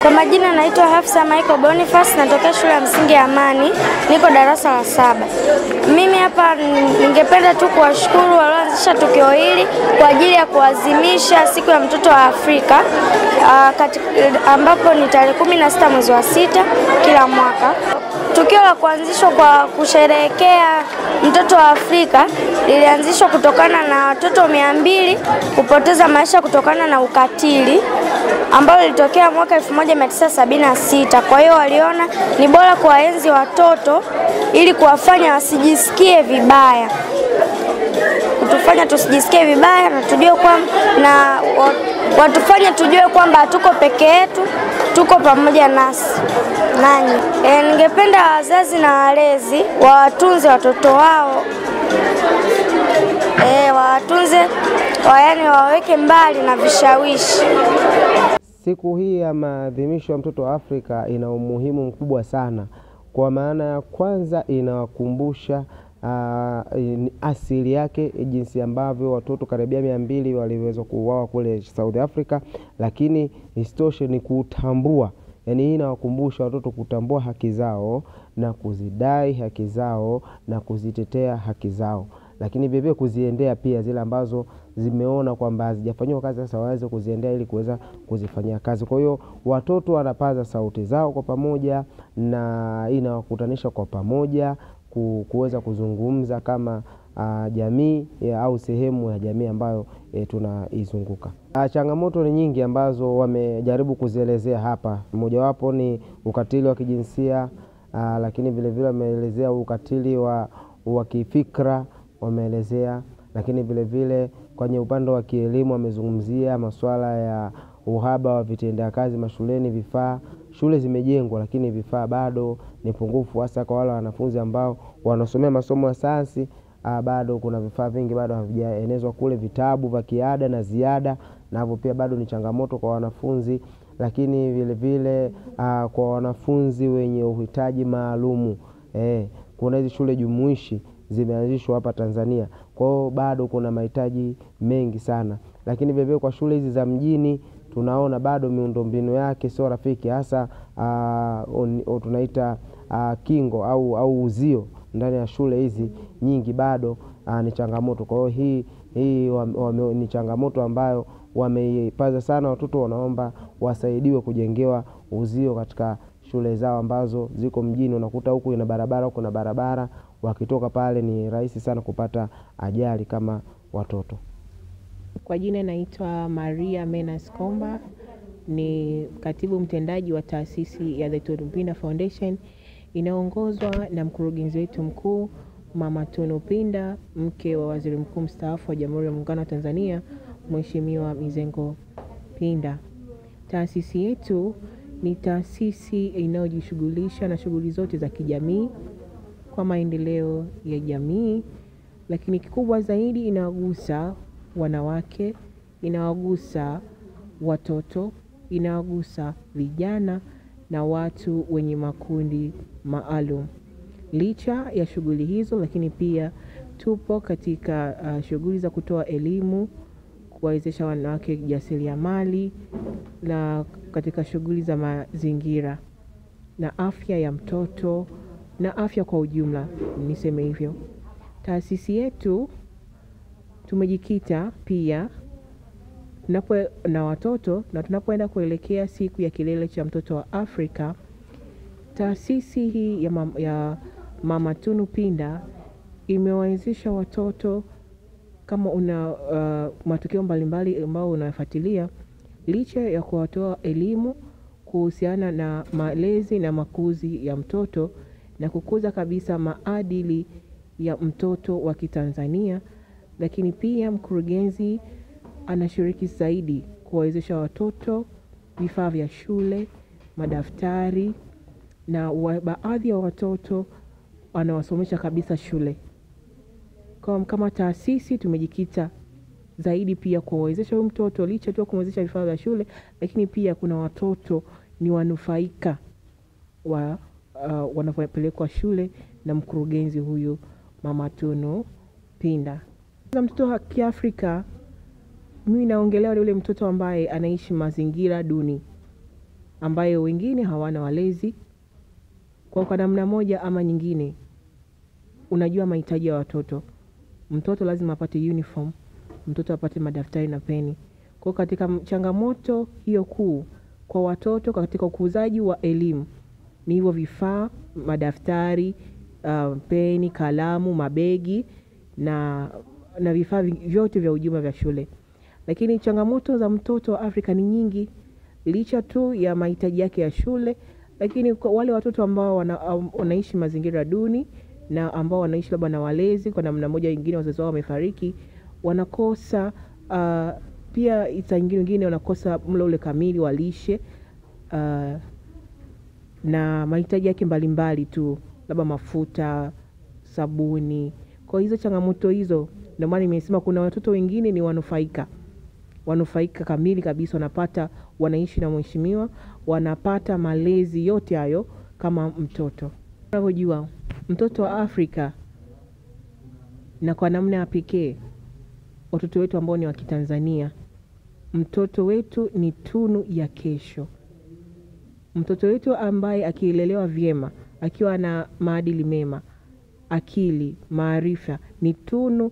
Kwa majina naitwa Hafsa Michael Boniface, natokea shule ya msingi Amani, niko darasa la 7. Mimi hapa ningependa tu kuwashukuru walioanzisha tukio hili kwa ajili ya kuadhimisha siku ya mtoto wa Afrika, ambapo ni tarehe 16 mwezi wa 6 kila mwaka. Tukio la kuanzishwa kwa kusherehekea mtoto wa Afrika lilianzishwa kutokana na watoto 200 kupoteza maisha kutokana na ukatili ambao lilitokea mwaka 1976. Kwa hiyo waliona ni bora kuwaenzi watoto ili kuwafanya wasijisikie vibaya. Kutufanya tusijisikie vibaya na tujue watufanye tujue kwamba hatuko peke yetu, tuko pamoja nasi. Ningependa wazazi na walezi wawatunze watoto wao. Wawatunze, yaani waweke mbali na vishawishi. Siku hii ya maadhimisho ya mtoto wa Afrika ina umuhimu mkubwa sana. Kwa maana ya kwanza inawakumbusha asili yake, jinsi ambavyo watoto karibia 200 waliweza kuuawa kule South Africa, lakini isitoshe ni kutambua. Yaani hii inawakumbusha watoto kutambua haki zao na kuzidai haki zao na kuzitetea haki zao. Lakini vile kuziendea pia zile ambazo zimeona kwamba hazijafanywa kazi, sasa waweze kuziendea ili kuweza kuzifanyia kazi. Kwa hiyo watoto wanapaza sauti zao kwa pamoja na inawakutanisha kwa pamoja kuweza kuzungumza kama jamii au sehemu ya jamii ambayo tunaizunguka. Changamoto ni nyingi ambazo wamejaribu kuzielezea hapa. Mojawapo ni ukatili wa kijinsia, lakini vile vile wameelezea ukatili wa kifikra wameelezea, lakini vile vile kwenye upande wa kielimu wamezungumzia masuala ya uhaba wa vitendea kazi mashuleni. Vifaa, shule zimejengwa lakini vifaa bado ni pungufu, hasa kwa wale wanafunzi ambao wanasomea masomo ya sayansi. Bado kuna vifaa vingi bado havijaenezwa kule, vitabu vya kiada na ziada, na hapo pia bado ni changamoto kwa wanafunzi. Lakini vile vile kwa wanafunzi wenye uhitaji maalumu, kuna hizi shule jumuishi zimeanzishwa hapa Tanzania. Kwa hiyo bado kuna mahitaji mengi sana. Lakini vile vile kwa shule hizi za mjini tunaona bado miundombinu yake sio rafiki, hasa tunaita kingo au uzio ndani ya shule hizi nyingi bado ni changamoto. Kwa hiyo hii ni changamoto ambayo wameipaza sana. Watoto wanaomba wasaidiwe kujengewa uzio katika shule zao ambazo ziko mjini. Unakuta huku ina barabara, huko na barabara, wakitoka pale ni rahisi sana kupata ajali kama watoto. Kwa jina naitwa Maria Menas Komba, ni katibu mtendaji wa taasisi ya The Tunupinda Foundation inaongozwa na mkurugenzi wetu mkuu Mama Tunupinda, mke wa Waziri Mkuu mstaafu wa Jamhuri ya Muungano wa Tanzania, Mheshimiwa Mizengo Pinda. Taasisi yetu ni taasisi inayojishughulisha na shughuli zote za kijamii kwa maendeleo ya jamii, lakini kikubwa zaidi inawagusa wanawake, inawagusa watoto, inawagusa vijana na watu wenye makundi maalum. Licha ya shughuli hizo, lakini pia tupo katika shughuli za kutoa elimu, kuwawezesha wanawake jasiriamali, na katika shughuli za mazingira na afya ya mtoto na afya kwa ujumla, niseme hivyo. Taasisi yetu tumejikita pia na watoto, na tunapoenda kuelekea siku ya kilele cha mtoto wa Afrika, taasisi hii ya Mama Tunupinda imewawezesha watoto. Kama una matukio mbalimbali ambao unafuatilia, licha ya kuwatoa elimu kuhusiana na malezi na makuzi ya mtoto na kukuza kabisa maadili ya mtoto wa Kitanzania, lakini pia mkurugenzi anashiriki zaidi kuwawezesha watoto vifaa vya shule, madaftari, na baadhi ya watoto anawasomesha kabisa shule. Kama taasisi tumejikita zaidi pia kuwawezesha mtoto, licha tu kumwezesha vifaa vya shule, lakini pia kuna watoto ni wanufaika wanapelekwa shule na mkurugenzi huyu Mama Tunupinda. Mtoto wa Kiafrika, mimi naongelea yule mtoto ambaye anaishi mazingira duni. ambayo wengine hawana walezi. Kwa namna moja ama nyingine, unajua mahitaji ya watoto. Mtoto lazima apate uniform, mtoto apate madaftari na peni. Kwa katika changamoto hiyo kuu kwa watoto katika ukuzaji wa elimu ni hivyo vifaa, madaftari, peni, kalamu, mabegi na vifaa vyote vya ujumla vya shule. Lakini changamoto za mtoto wa Afrika ni nyingi, licha tu ya mahitaji yake ya shule. Lakini kwa wale watoto ambao wanaishi mazingira duni na ambao wanaishi labda na walezi kwa namna moja nyingine, wazazi wao wamefariki, wanakosa pia nyingine wanakosa mlo ule kamili wa lishe na mahitaji yake mbalimbali tu, labda mafuta, sabuni. Kwa hizo changamoto hizo, ndio maana nimesema kuna watoto wengine ni wanufaika kamili kabisa, wanaishi na mheshimiwa, wanapata malezi yote hayo kama mtoto. Unavyojua mtoto wa Afrika, na kwa namna ya pekee watoto wetu ambao ni wa Kitanzania, mtoto wetu ni tunu ya kesho. Mtoto wetu ambaye akilelewa vyema, akiwa na maadili mema, akili, maarifa, ni tunu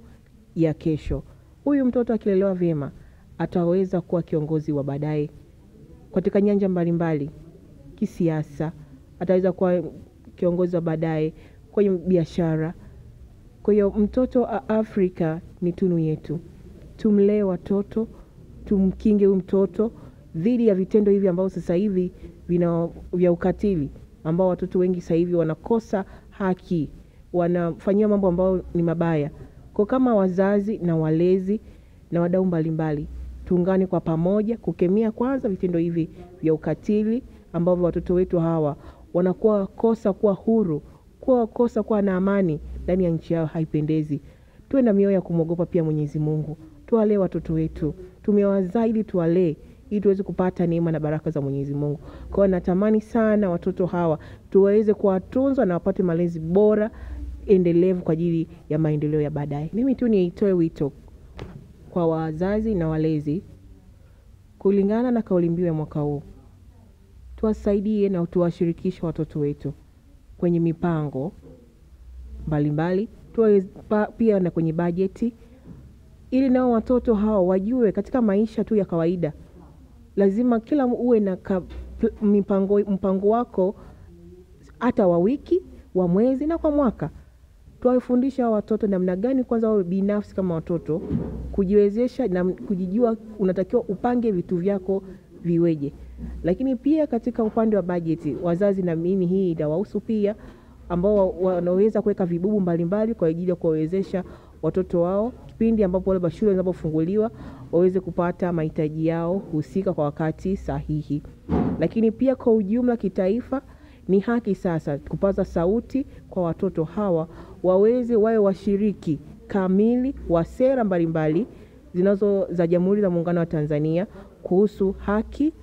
ya kesho. Huyu mtoto akilelewa vyema ataweza kuwa kiongozi wa baadaye katika nyanja mbalimbali. Kisiasa ataweza kuwa kiongozi wa baadaye, kwenye biashara. Kwa hiyo mtoto wa Afrika ni tunu yetu. Tumlee watoto, tumkinge huyu mtoto dhidi ya vitendo hivi ambao sasa hivi vya ukatili, ambao watoto wengi sasa hivi wanakosa haki, wanafanyia mambo ambao ni mabaya. Kwa kama wazazi na walezi na wadau mbalimbali, tuungane kwa pamoja kukemea kwanza vitendo hivi vya ukatili ambao watoto wetu hawa wanakuwa kosa kuwa huru, kosa kuwa na amani ndani ya nchi yao. Haipendezi. Tuwe na mioyo ya kumwogopa pia Mwenyezi Mungu. Tuwalee watoto wetu. Tumewazaa ili tuwalee, ili tuweze kupata neema na baraka za Mwenyezi Mungu. Kwa natamani sana watoto hawa tuweze kuwatunza na wapate malezi bora endelevu kwa ajili ya maendeleo ya baadaye. Mimi tu nitoe wito kwa wazazi na walezi kulingana na kauli mbiu ya mwaka huu. Tuwasaidie na tuwashirikishe watoto wetu kwenye mipango mbalimbali, pia na kwenye bajeti, ili nao watoto hao wajue katika maisha tu ya kawaida lazima kila uwe na mpango wako, hata wa wiki, wa mwezi na kwa mwaka. Tuwafundisha watoto namna gani kwanza wao binafsi kama watoto kujiwezesha na kujijua, unatakiwa upange vitu vyako viweje. Lakini pia katika upande wa bajeti, wazazi na mimi hii inawahusu pia, ambao wanaweza kuweka vibubu mbalimbali kwa ajili ya kuwawezesha watoto wao kipindi ambapo wale shule zinapofunguliwa waweze kupata mahitaji yao husika kwa wakati sahihi. Lakini pia kwa ujumla kitaifa, ni haki sasa kupaza sauti kwa watoto hawa wawe washiriki kamili wa sera mbalimbali za Jamhuri ya Muungano wa Tanzania kuhusu haki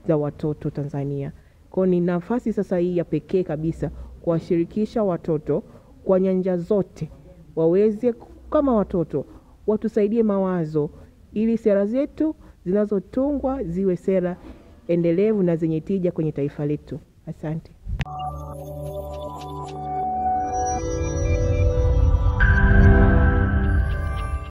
za watoto Tanzania. Kwa ni nafasi sasa hii ya pekee kabisa kuwashirikisha watoto kwa nyanja zote, waweze kama watoto watusaidie mawazo, ili sera zetu zinazotungwa ziwe sera endelevu na zenye tija kwenye taifa letu. Asante.